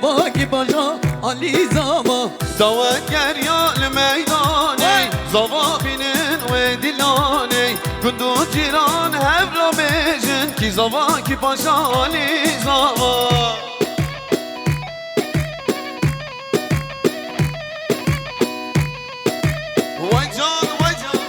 زواکی باشا علی زوا داوت گریال میدانه زوا بینن و دلانه کندو جیران هف را بیجن کی زواکی باشا علی زوا وای جان وای جان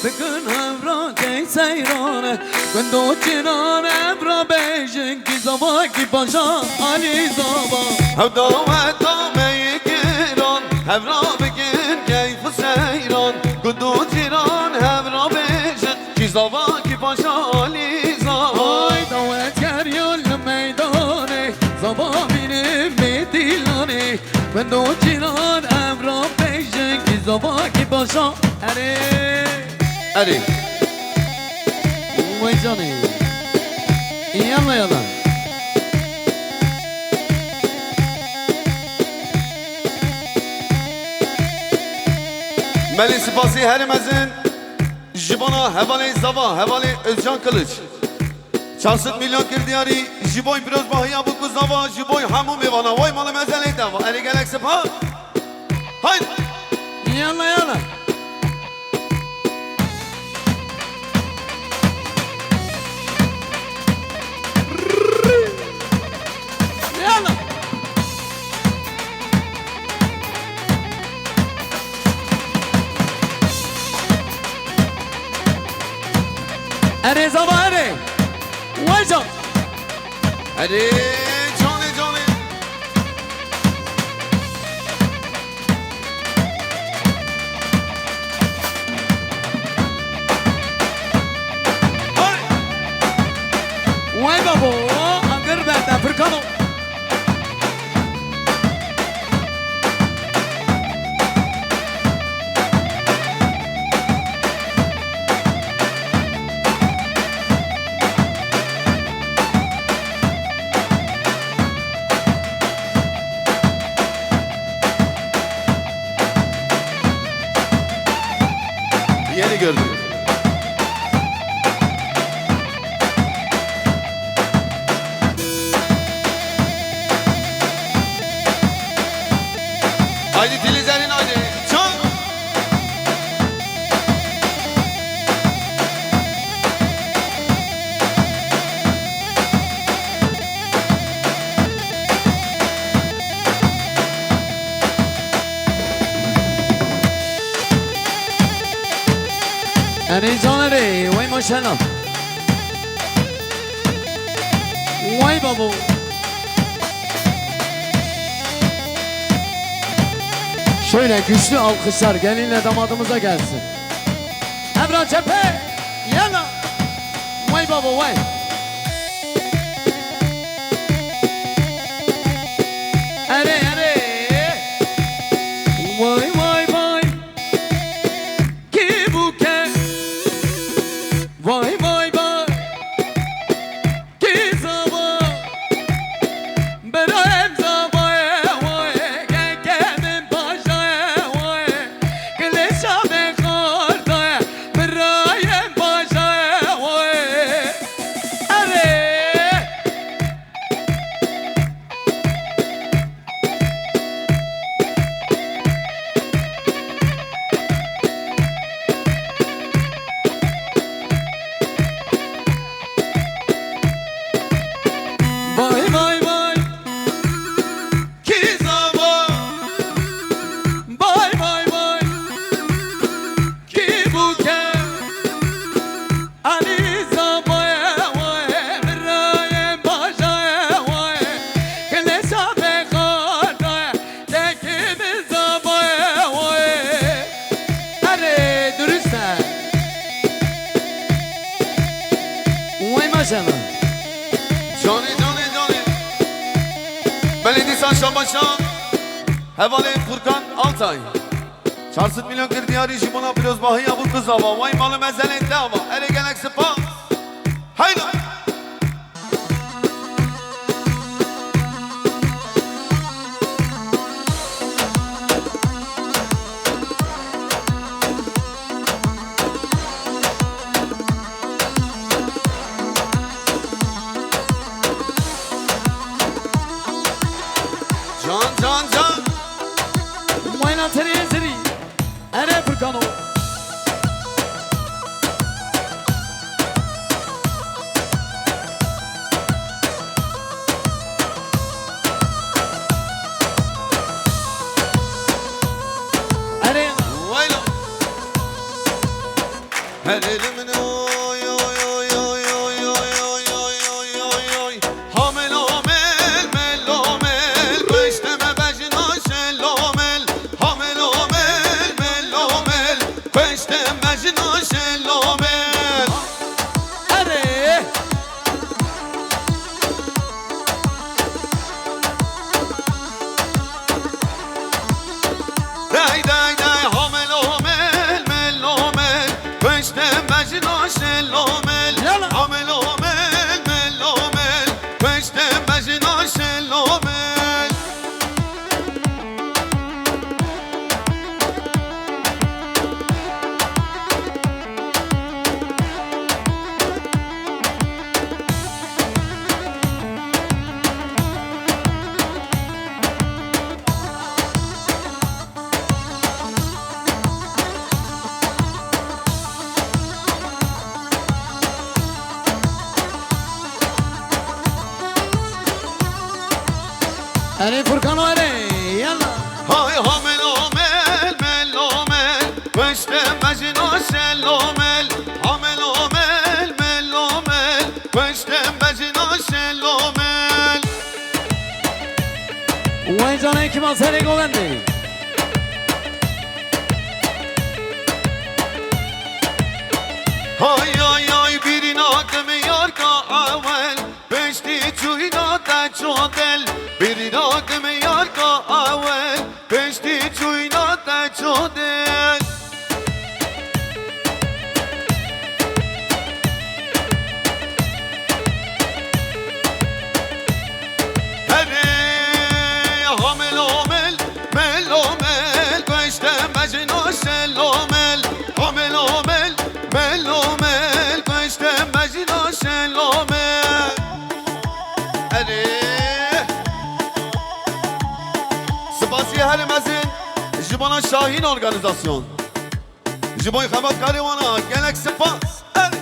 بکن همراه که سیرانه کندو چنان همراه بیشن کی زواکی باشا علی زوا هف داوت دامه گیران هف را بگن کیف سیران کندو جیران هف را بیجن کی زواکی باشا علی زوا آی داوت گریال میدانه زوا بینه میدیلانه کندو چنان همراه بیشن کی زواکی باشا اری وای جانی یالا یالا ملی سپاسی هرمزin جبانا حوالی زوا حوالی özcan kılıç 400 milyon kirdiyari jiboy biraz bahya bu kuzava jiboy hamu mevana vay malı mezele dava eri gelek sepa haydi yalla yalla ارے زوارے وایجا اری جانی جانی وای بابا اگر بعد فرکانو yeni gördüm. Haydi Dilizer'in haydi. Çal. ارے جانرے وای ماشاءالله وای بابا şöyle güçlü alkışlar gelinle damadımıza gelsin. Emrah Cephe yana vay baba vay ere ere vay vay vay ki bu ke vay vay vay ki zava beraem zava vay gekemin paşa vay kılıçame karda beraem paşa vay are vay vay vay Ki zava. vay vay vay ki buke Ali Zabaya vay Beraye Başaya vay Keleşa Bekardaya Tekimiz Zabaya vay Hadi dürüstler vay maşallah Cani cani cani. Belediye Şabaşan. Hevali Furkan Altay. 400 milyon kirdiyari jibona biraz bahya bu kuzava vay malı mezele dava eri gelek sepa haydi أنا فرقان وأنا يلا هاي هامل آمل مل آمل پشت مجنا شل آمل هامل آمل مل آمل پشت مجنا شل آمل وين جانا كي ما سري قولندي های های های بیرین آدم یار کا اول پشتی چوینا تا چودل بیرین آدم یار کا اول پشتی چوینا تا چودل هره حامل آمل مل آمل پشت مجنا شل آمل حامل آمل مل آمل پشت مجنا شل آمل هره سپاسی هر مزین جبانا شاهین ارگانیزاسyon جبای خبرکاری وانا گلک سپاس هره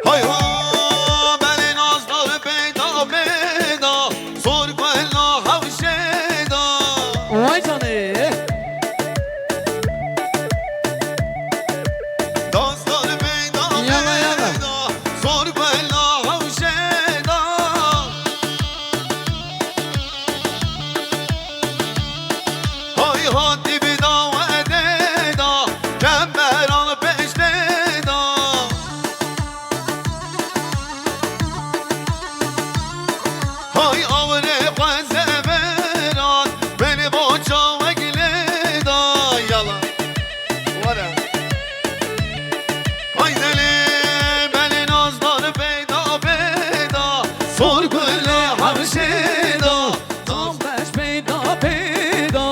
های ها بله نازدار پیدا پیدا زور کلا حوشیدا وين جانا نازدار پیدا یلا، یلا. پیدا زور کلا حوشیدا های ها دی بیدا و ادیدا کمران پیش دیدا های آوره قنزه بران بنی با چاوه گلیدا یلا وره های دلی بلی نازدار پیدا پیدا سر کله حوشیدا Tam beş peyda peyda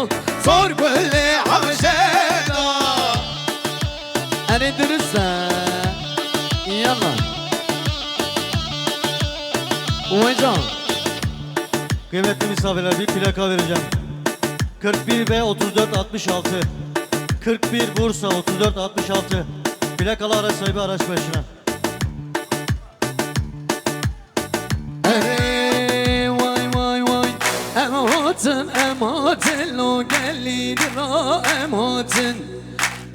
سر کله حوشیدا أنا درسة يلا وين جان Kıymetli misafirler, bir plaka vereceğim. 41 B 3466 41 Bursa 3466 plakalı araç sahibi araç başına. أري واي واي واي أمهاتن أمهاتن لو قالي درا أمهاتن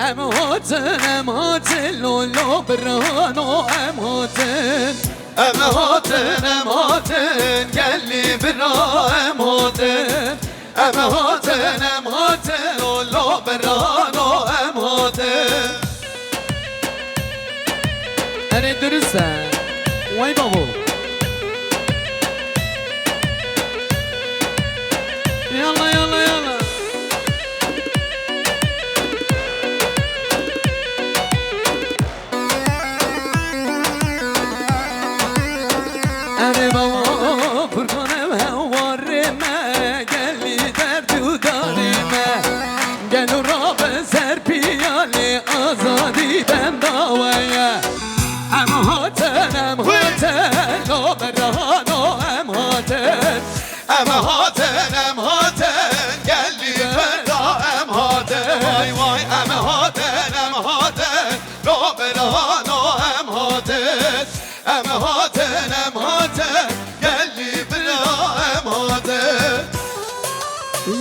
أمهاتن أمهاتن لو برهانو أمهاتن أمهاتن أمهاتن قال لي برا أمهاتن أمهاتن أمهاتن ولو برانو أمهاتن أنا درسة واي بابو يلا يلا يلا أنا بابا فرقانة هوارمة قال لي درد ودارمة قالوا راب سر بيالي أزادي بنداوية أمهاتن أمهاتن لو برهانو أمهاتن أمهاتن أمهاتن قال لي برا أمهاتن واي واي أمهاتن أمهاتن لو برانو أمهاتن أمهاتن أمهاتن قال لي برا أمهاتن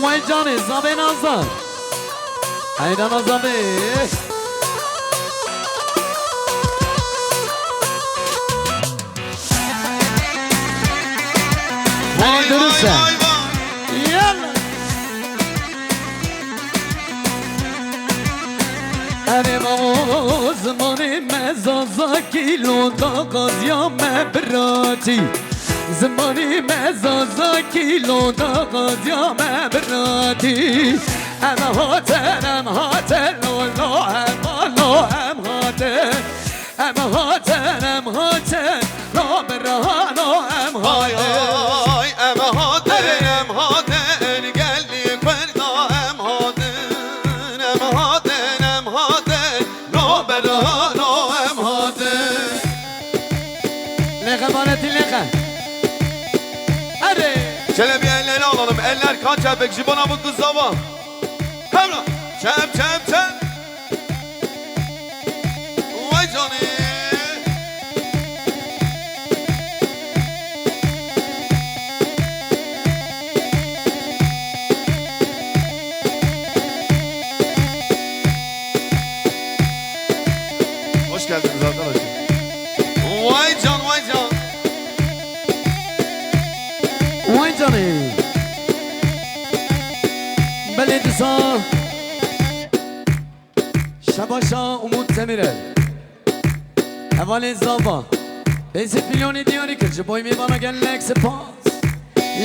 وين جاني زابي نازار هيدا نازابي واي هيدا واي درسة واي واي يلا أنا مو زماني مزازا كيلو داغاز يا مبراتي زماني مزازا كيلو داغاز يا مبراتي أنا هاتن أم هاتن لو أم لو أم هاتن أم هاتن أم هاتن لو برهانو أم هاي هاتن هاي أمهاتن أمهاتن قال لي برا أمهاتن أمهاتن أمهاتن لو برانو أمهاتن kan çepek jibana bu kız zava Hemla çep çep çep Vay canı Hoş geldiniz arkadaşlar. Vay can vay can. Vay canım. Beledi sağ. Şabaşa Umut Demirel. Evveli zava. 5 milyon ediyor ikinci boy mi bana gelmek sepas.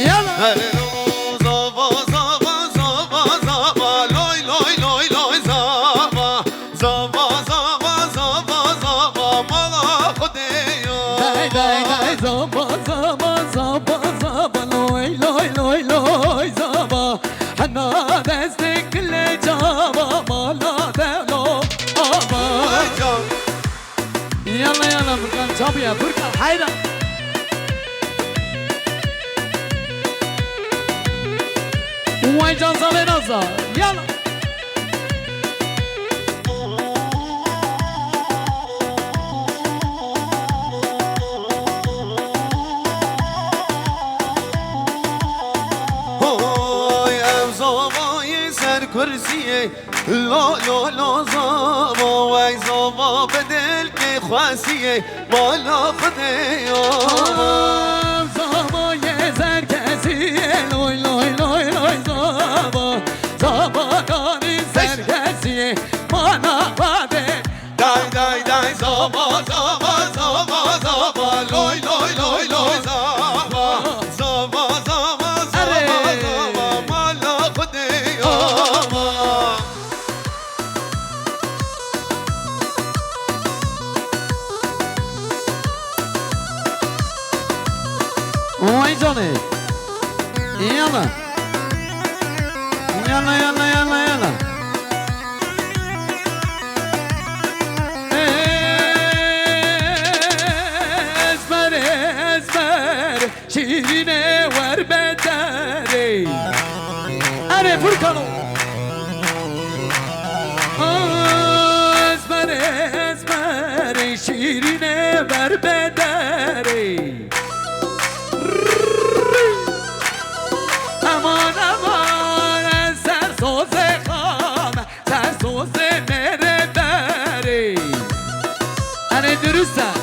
Yala. Hello zava zava zava zava loy loy loy loy zava zava zava zava zava mala kodeyo. Day day day zava zava zava zava loy loy loy loy zava. Hana destekle cava mala devlo ava. Vay can. Yalla yalla Furkan çabaya Furkan hayran. Vay can zavenaza yalla. Oy ev zavayı ser kursiye La la la zava Vay zava bedel ke khasiye mala kodeyo. Zava gezer kesiye loy loy loy loy zava. Zava gani serkesiye bana vade. Day day day zava zava zava zava loy loy loy loy zava zava zava zava zava mala kodeyo. Vay canı. Yalla. Yalla yalla yalla yalla. Ezber ezber şiirine ver bederi. Are Furkan'ım. Ezber ezber şiirine ver bederi. Aman aman sen soze kan sen soze mere beri. Hani dürüstsen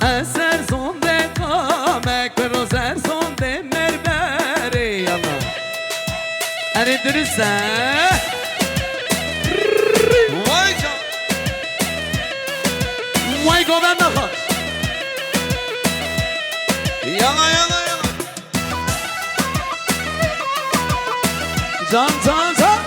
eser son de kamek pero ser son de merberi yana. Hani dürüstsen Vay can. vay goven nakar. Yana yana yana. Can can can.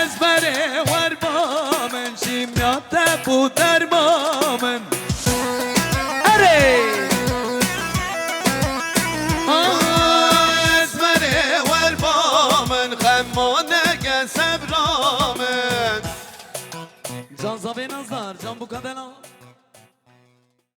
Ezbere var babamın şimyatta bu dermanın. Hadi. Ezbere ver bamın khemmane gel sebramın. Can Zabe Nazar, Can bu kadar